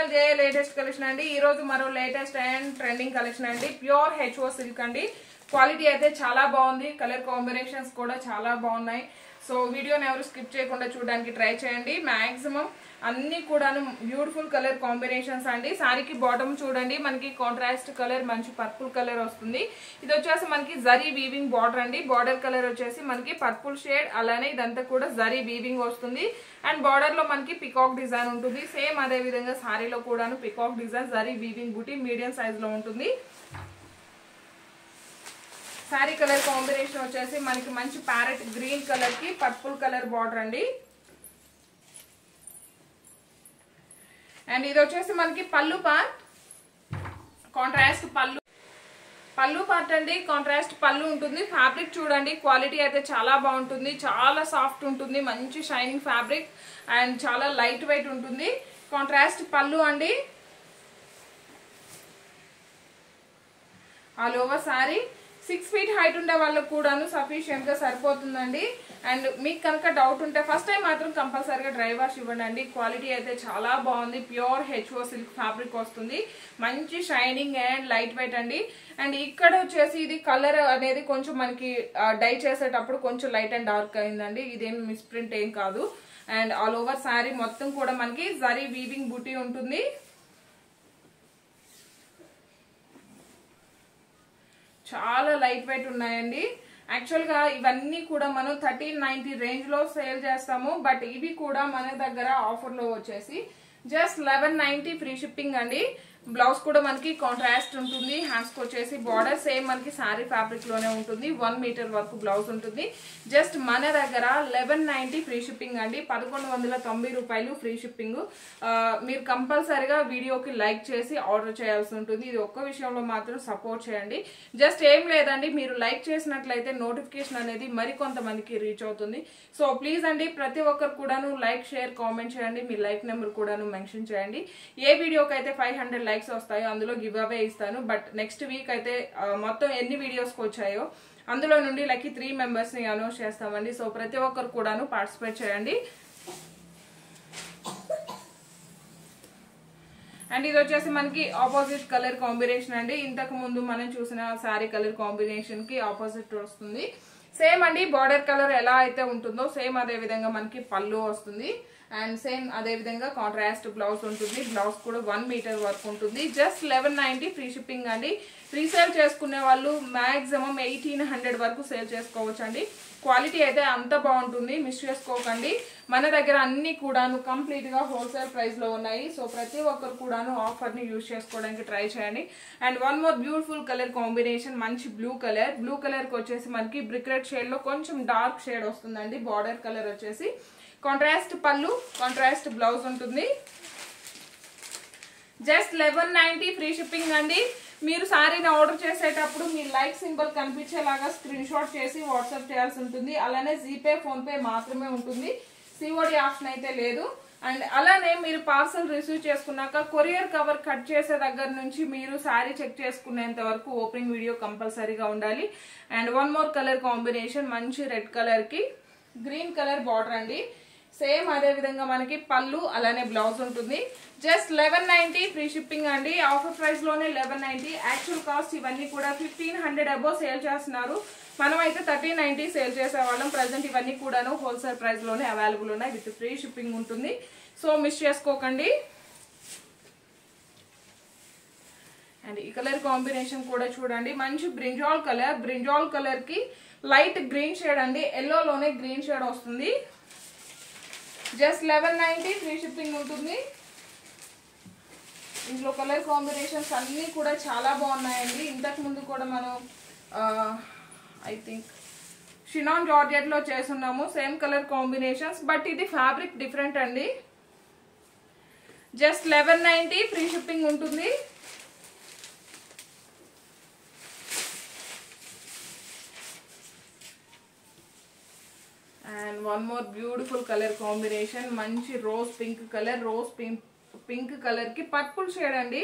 Channel జే latest collection అండి. ఈ రోజు మరో లేటెస్ట్ అండ్ ట్రెండింగ్ కలెక్షన్ అండి. ప్యూర్ హెచ్ఓ సిల్క్ అండి. క్వాలిటీ అయితే చాలా బాగుంది, కలర్ కాంబినేషన్స్ కూడా చాలా బాగున్నాయి. సో వీడియోని ఎవరు స్కిప్ చేయకుండా చూడడానికి ట్రై చేయండి. మాక్సిమం అన్ని కూడాను బ్యూటిఫుల్ కలర్ కాంబినేషన్స్ అండి. సారీకి బాటమ్ చూడండి, మనకి కాంట్రాస్ట్ కలర్ మంచి పర్పుల్ కలర్ వస్తుంది. ఇది వచ్చేసి మనకి జరీ వీవింగ్ బార్డర్ అండి. బార్డర్ కలర్ వచ్చేసి మనకి పర్పుల్ షేడ్, అలానే ఇదంతా కూడా జరీ వీవింగ్ వస్తుంది. అండ్ బార్డర్ లో మనకి పికాక్ డిజైన్ ఉంటుంది. సేమ్ అదే విధంగా సారీలో కూడాను పికాక్ డిజైన్ జరీ వీవింగ్ బుటీ మీడియం సైజ్ లో ఉంటుంది. సారీ కలర్ కాంబినేషన్ వచ్చేసి మనకి మంచి ప్యారెట్ గ్రీన్ కలర్ కి పర్పుల్ కలర్ బార్డర్ అండి. అండ్ ఇది వచ్చేసి మనకి పళ్ళు పార్ట్, కాంట్రాస్ట్ పళ్ళు పార్ట్ అండి. కాంట్రాస్ట్ పళ్ళు ఉంటుంది. ఫ్యాబ్రిక్ చూడండి, క్వాలిటీ అయితే చాలా బాగుంటుంది, చాలా సాఫ్ట్ ఉంటుంది, మంచి షైనింగ్ ఫ్యాబ్రిక్ అండ్ చాలా లైట్ వెయిట్ ఉంటుంది. కాంట్రాస్ట్ పళ్ళు అండి. All over sorry 6 feet height ఉండే వాళ్ళకు కూడాను సఫిషియెంట్ గా సరిపోతుందండి. అండ్ మీకు కనుక డౌట్ ఉంటే ఫస్ట్ టైం మాత్రం కంపల్సరీగా డ్రై వాష్ ఇవ్వండి అండి. క్వాలిటీ అయితే చాలా బాగుంది. ప్యూర్ హెచ్ఓ సిల్క్ ఫ్యాబ్రిక్ వస్తుంది, మంచి షైనింగ్ అండ్ లైట్ వెయిట్ అండి. అండ్ ఇక్కడ వచ్చేసి ఇది కలర్ అనేది కొంచెం మనకి డై చేసేటప్పుడు కొంచెం లైట్ అండ్ డార్క్ అయిందండి. ఇదేం మిస్ప్రింట్ ఏం కాదు. అండ్ ఆల్ ఓవర్ సారీ మొత్తం కూడా మనకి జరీ వీవింగ్ బూటీ ఉంటుంది. చాలా లైట్ వెయిట్ ఉన్నాయండి. యాక్చువల్ గా ఇవన్నీ కూడా మనం 1390 రేంజ్ లో సేల్ చేస్తాము. బట్ ఇవి కూడా మన దగ్గర ఆఫర్ లో వచ్చేసి జస్ట్ 1190 ఫ్రీ షిప్పింగ్ అండి. బ్లౌజ్ కూడా మనకి కాంట్రాస్ట్ ఉంటుంది. హ్యాండ్స్ కి వచ్చేసి బార్డర్ సేమ్ మనకి సారీ ఫ్యాబ్రిక్ లోనే ఉంటుంది. 1 మీటర్ వరకు బ్లౌజ్ ఉంటుంది. జస్ట్ మన దగ్గర 1190 ఫ్రీ షిప్పింగ్ అండి. 1190 రూపాయలు ఫ్రీ షిప్పింగ్. మీరు కంపల్సరిగా వీడియోకి లైక్ చేసి ఆర్డర్ చేయాల్సి ఉంటుంది. ఇది ఒక్క విషయంలో మాత్రం సపోర్ట్ చేయండి. జస్ట్ ఏం లేదండి, మీరు లైక్ చేసినట్లయితే నోటిఫికేషన్ అనేది మరికొంతమందికి రీచ్ అవుతుంది. సో ప్లీజ్ అండి, ప్రతి ఒక్కరు కూడాను లైక్ షేర్ కామెంట్ చేయండి. మీ లైక్ నెంబర్ కూడాను మెన్షన్ చేయండి. ఏ వీడియోకి అయితే 500 లైక్స్ వస్తాయో అందులో గివ్ అవే ఇస్తాను. బట్ నెక్స్ట్ వీక్ అయితే మొత్తం ఎన్ని వీడియోస్కి వచ్చాయో అందులో నుండి లక్కీ 3 మెంబర్స్ ని అనౌన్స్ చేస్తామండి. సో ప్రతి ఒక్కరు కూడాను పార్టిసిపేట్ చేయండి. అండ్ ఇది వచ్చేసి మనకి ఆపోజిట్ కలర్ కాంబినేషన్ అండి. ఇంతకు ముందు మనం చూసిన సారీ కలర్ కాంబినేషన్ కి ఆపోజిట్ వస్తుంది. సేమ్ అండి, బార్డర్ కలర్ ఎలా అయితే ఉంటుందో సేమ్ అదే విధంగా మనకి పళ్ళు వస్తుంది. అండ్ సేమ్ అదే విధంగా కాంట్రాస్ట్ బ్లౌజ్ ఉంటుంది. బ్లౌజ్ కూడా 1 మీటర్ వరకు ఉంటుంది. జస్ట్ 1190 ఫ్రీ షిప్పింగ్ అండి. రీసేల్ చేసుకునే వాళ్ళు మాక్సిమం 1800 వరకు సేల్ చేసుకోవచ్చు అండి. క్వాలిటీ అయితే అంత బాగుంటుంది, మిస్ చేసుకోకండి. మన దగ్గర అన్ని కూడాను కంప్లీట్ గా హోల్సేల్ ప్రైస్ లో ఉన్నాయి. సో ప్రతి ఒక్కరు కూడాను ఆఫర్ ని యూజ్ చేసుకోవడానికి ట్రై చేయండి. And one more beautiful colour combination, మంచి బ్లూ కలర్ కి వచ్చేసి మనకి బ్రిక్ రెడ్ షేడ్ లో కొంచెం డార్క్ షేడ్ వస్తుందండి. బార్డర్ కలర్ వచ్చేసి కాంట్రాస్ట్ పళ్ళు, కాంట్రాస్ట్ బ్లౌజ్ ఉంటుంది. జస్ట్ 1190 ఫ్రీ షిప్పింగ్ అండి. మీరు సారీని ఆర్డర్ చేసేటప్పుడు మీ లైక్ సింబల్ కనిపించేలాగా స్క్రీన్ షాట్ చేసి వాట్సాప్ చేయాల్సి ఉంటుంది. అలానే జీపే ఫోన్ పే మాత్రమే ఉంటుంది, సిఓడి ఆప్షన్ అయితే లేదు. అండ్ అలానే మీరు పార్సల్ రిసీవ్ చేసుకున్నాక కొరియర్ కవర్ కట్ చేసే దగ్గర నుంచి మీరు సారీ చెక్ చేసుకునేంత వరకు ఓపెనింగ్ వీడియో కంపల్సరీగా ఉండాలి. And one more colour combination, మంచి రెడ్ కలర్ కి గ్రీన్ కలర్ బార్డర్ అండి. సేమ్ అదే విధంగా మనకి పళ్ళు అలానే బ్లౌజ్ ఉంటుంది. జస్ట్ 1190 ఫ్రీ షిప్పింగ్ అండి. ఆఫర్ ప్రైస్ లోనే 1190. యాక్చువల్ కాస్ట్ ఇవన్నీ కూడా 1500 అబోవ్ సేల్ చేస్తున్నారు. మనం అయితే 1390 సేల్ చేసేవాళ్ళం. ప్రెసెంట్ ఇవన్నీ కూడాను హోల్సేల్ ప్రైస్ లోనే అవైలబుల్ ఉన్నాయి. విత్ ఫ్రీ షిప్పింగ్ ఉంటుంది. సో మిస్ చేసుకోకండి. అండ్ ఈ కలర్ కాంబినేషన్ కూడా చూడండి, మంచి బ్రింజాల్ కలర్ కి లైట్ గ్రీన్ షేడ్ అండి. ఎల్లో లోనే గ్రీన్ షేడ్ వస్తుంది. జస్ట్ 1190 ఫ్రీ షిప్పింగ్ ఉంటుంది. ఇందులో కలర్ కాంబినేషన్స్ అన్ని కూడా చాలా బాగున్నాయండి. ఇంతకు ముందు కూడా మనం ఐ థింక్ షినాన్ జార్జెట్ లో చేస్తున్నాము సేమ్ కలర్ కాంబినేషన్స్. బట్ ఇది ఫ్యాబ్రిక్ డిఫరెంట్ అండి. జస్ట్ 1190 ఫ్రీ షిప్పింగ్ ఉంటుంది. And one more beautiful colour combination, మంచి రోజ్ పింక్ కలర్ కి పర్పుల్ షేడ్ అండి.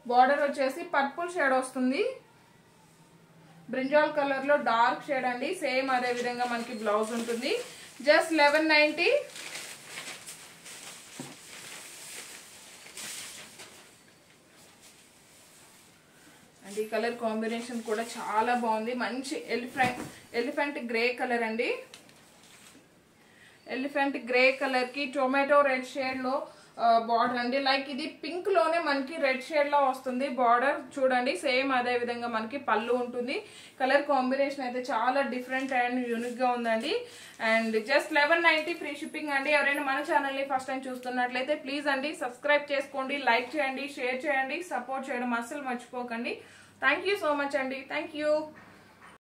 బార్డర్ వచ్చేసి పర్పుల్ షేడ్ వస్తుంది. బ్రింజాల్ కలర్ లో డార్క్ షేడ్ అండి. సేమ్ అదే విధంగా మనకి బ్లౌజ్ ఉంటుంది. జస్ట్ 1190. ఈ కలర్ కాంబినేషన్ కూడా చాలా బాగుంది. మంచి ఎలిఫెంట్ గ్రే కలర్ అండి. ఎలిఫెంట్ గ్రే కలర్ కి టొమాటో రెడ్ షేడ్ లో బార్డర్ అండి. లైక్ ఇది పింక్ లోనే మనకి రెడ్ షేడ్ లో వస్తుంది బార్డర్. చూడండి సేమ్ అదే విధంగా మనకి పళ్ళు ఉంటుంది. కలర్ కాంబినేషన్ అయితే చాలా డిఫరెంట్ అండ్ యూనిక్ గా ఉందండి. అండ్ జస్ట్ 1190 ఫ్రీ షిప్పింగ్ అండి. ఎవరైనా మన ఛానల్ ని ఫస్ట్ టైం చూస్తున్నట్లయితే ప్లీజ్ అండి సబ్స్క్రైబ్ చేసుకోండి, లైక్ చేయండి, షేర్ చేయండి, సపోర్ట్ చేయడం అస్సలు మర్చిపోకండి. థ్యాంక్ యూ సో మచ్ అండి. Thank you.